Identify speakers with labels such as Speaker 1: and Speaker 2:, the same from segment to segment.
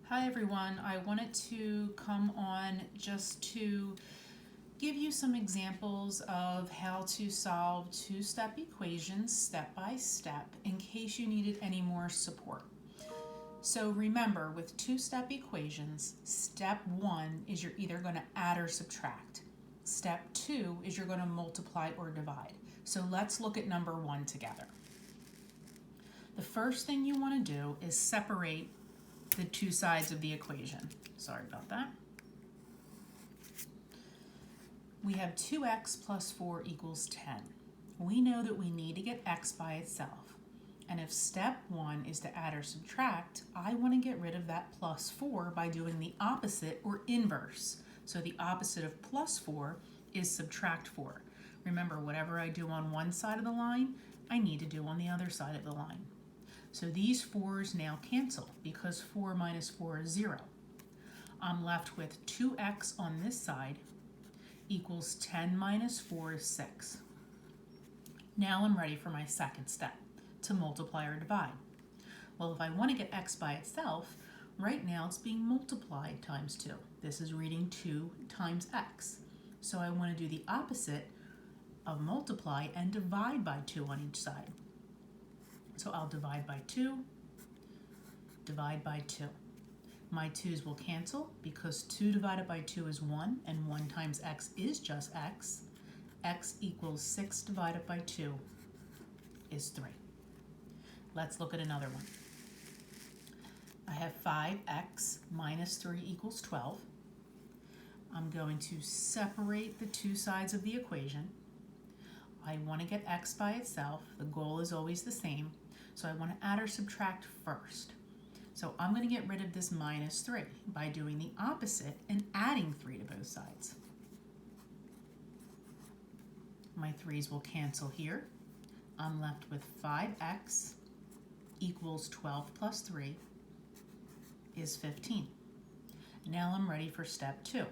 Speaker 1: Hi everyone, I wanted to come on just to give you some examples of how to solve two-step equations step by step in case you needed any more support. So remember, with two-step equations, step 1 is you're either going to add or subtract. Step 2 is you're going to multiply or divide. So let's look at number 1 together. The first thing you want to do is separate the two sides of the equation. Sorry about that. We have 2x plus 4 equals 10. We know that we need to get x by itself. And if step 1 is to add or subtract, I want to get rid of that plus 4 by doing the opposite or inverse. So the opposite of plus 4 is subtract 4. Remember, whatever I do on one side of the line, I need to do on the other side of the line. So these 4's now cancel because 4 minus 4 is 0. I'm left with 2x on this side equals 10 minus 4 is 6. Now I'm ready for my second step, to multiply or divide. Well, if I want to get x by itself, right now it's being multiplied times 2. This is reading 2 times x. So I want to do the opposite of multiply and divide by 2 on each side. So I'll divide by 2, divide by 2. My 2's will cancel because 2 divided by 2 is 1, and 1 times x is just x. X equals 6 divided by 2 is 3. Let's look at another one. I have 5x minus 3 equals 12. I'm going to separate the two sides of the equation. I want to get x by itself. The goal is always the same. So I want to add or subtract first. So I'm going to get rid of this minus 3 by doing the opposite and adding 3 to both sides. My 3's will cancel here. I'm left with 5x equals 12 plus 3 is 15. Now I'm ready for step 2.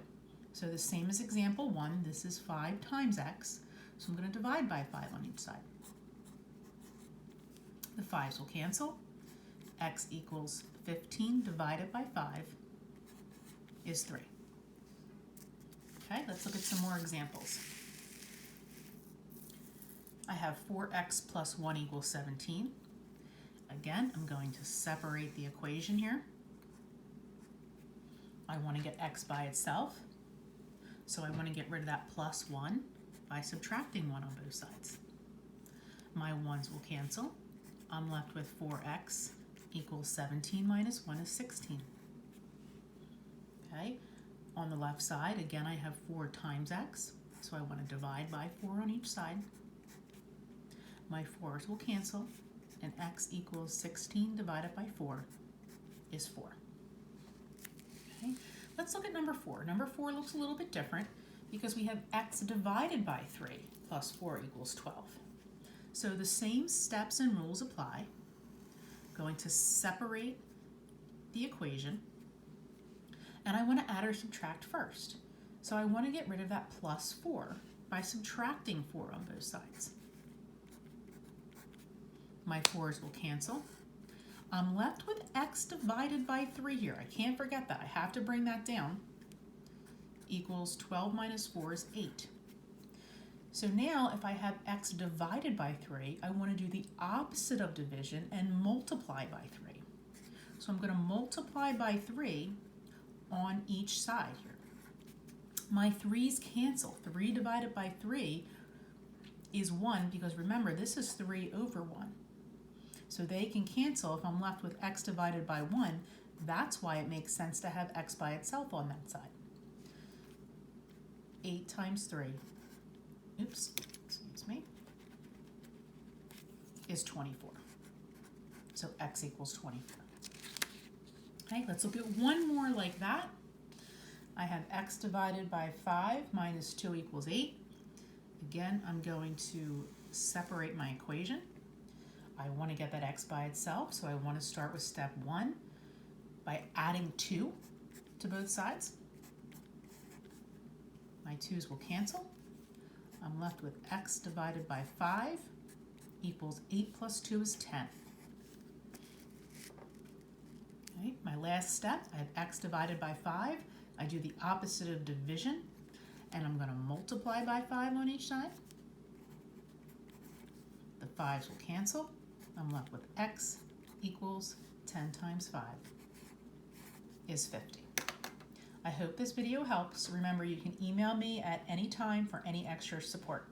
Speaker 1: So the same as example 1, this is 5 times x. So I'm going to divide by 5 on each side. The 5's will cancel. X equals 15 divided by 5 is 3. Okay, let's look at some more examples. I have 4x plus 1 equals 17. Again, I'm going to separate the equation here. I want to get x by itself, so I want to get rid of that plus 1 by subtracting 1 on both sides. My 1's will cancel. I'm left with 4x equals 17 minus 1 is 16. Okay, on the left side, again, I have 4 times x, so I want to divide by 4 on each side. My 4's will cancel, and x equals 16 divided by 4 is 4. Okay, let's look at number 4. Number 4 looks a little bit different because we have x divided by 3 plus 4 equals 12. So the same steps and rules apply. Going to separate the equation, and I want to add or subtract first. So I want to get rid of that plus 4 by subtracting 4 on both sides. My 4's will cancel. I'm left with x divided by 3 here. I can't forget that. I have to bring that down. Equals 12 minus 4 is 8. So now if I have x divided by 3, I want to do the opposite of division and multiply by 3. So I'm going to multiply by 3 on each side here. My 3's cancel. 3 divided by 3 is 1 because remember, this is 3 over 1. So they can cancel if I'm left with x divided by 1. That's why it makes sense to have x by itself on that side. 8 times 3, excuse me, is 24. So x equals 24. Okay, let's look at one more like that. I have x divided by 5 minus 2 equals 8. Again, I'm going to separate my equation. I want to get that x by itself, so I want to start with step 1 by adding 2 to both sides. My 2's will cancel. I'm left with x divided by 5 equals 8 plus 2 is 10. Right, my last step. I have x divided by 5. I do the opposite of division, and I'm going to multiply by 5 on each side. The 5's will cancel. I'm left with x equals 10 times 5 is 50. I hope this video helps. Remember, you can email me at any time for any extra support.